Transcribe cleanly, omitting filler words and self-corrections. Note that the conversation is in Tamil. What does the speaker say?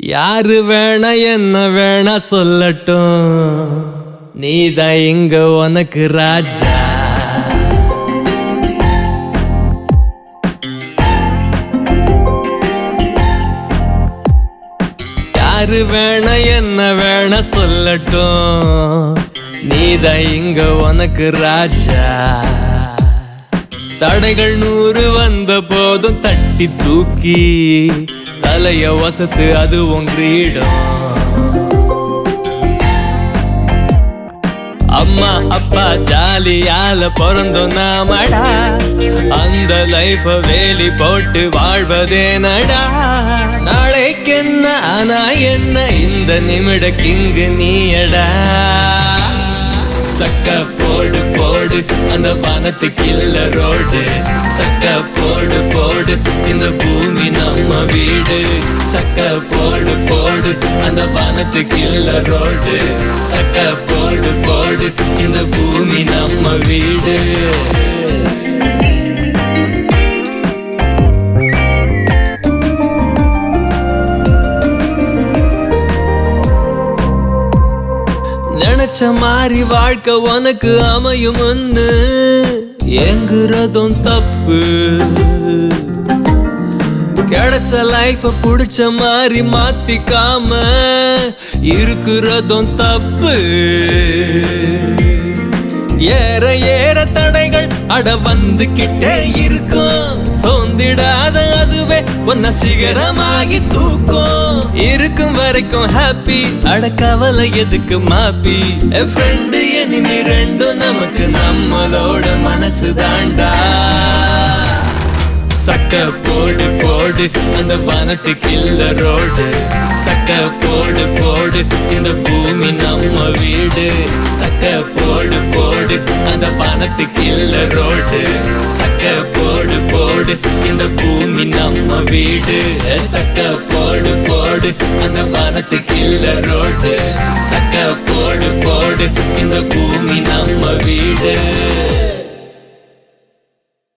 யாரு வேணா என்ன வேணா சொல்லட்டும், நீதான் இங்க உனக்கு ராஜா. யாரு வேணா என்ன வேணா சொல்லட்டும், நீதான் இங்க உனக்கு ராஜா. தடைகள் 100 வந்த போதும் தட்டி தூக்கி தலைய வசத்து அது உன் கிரீடம். அம்மா அப்பா ஜாலியால பிறந்தோம் நாமடா, அந்த லைஃப வேலி போட்டு வாழ்வதே நடா. நாளைக்கு என்ன ஆனா என்ன, இந்த நிமிட கிங்கு நீயடா. சக்க போடு போடு அந்த வானத்துக்கு இல்ல ரோடு, சக்க போடு போடு இந்த பூமி நம்ம வீடு. சக்க போடு போடு அந்த வானத்துக்கு இல்ல ரோடு, சக்க போடு போடு இந்த பூமி நம்ம வீடு. நினைச்ச மாதிரி வாழ்க்கை உனக்கு அமையும்னு ஏங்குறதும் தப்பு, கிடைச்ச லைஃப புடிச்ச மாதிரி மாத்திக்காம இருக்கிறதும் தப்பு. ஏற ஏற தடைகள் அட வந்துகிட்டே இருக்கும், சோர்ந்திடாத அதுவே உன்ன சிகரமாகி தூக்கும். இருக்கும் வரைக்கும் ஹாப்பி, அட கவலை எதுக்கு மாப்பி. ஃப்ரெண்டு எனிமி ரெண்டும் நமக்கு நம்மளோட மனசு தாண்டா. சக்க போடு போடு அந்த வானத்துக்கு இல்ல ரோடு, சக்க போடு போடு இந்த பூமி நம்ம வீடு. சக்க போடு போடு அந்த வானத்துக்கு இல்ல ரோடு, சக்க போடு போடு இந்த பூமி நம்ம வீடு. சக்க போடு போடு அந்த வானத்துக்கு இல்ல ரோடு, சக்க போடு போடு இந்த பூமி நம்ம வீடு.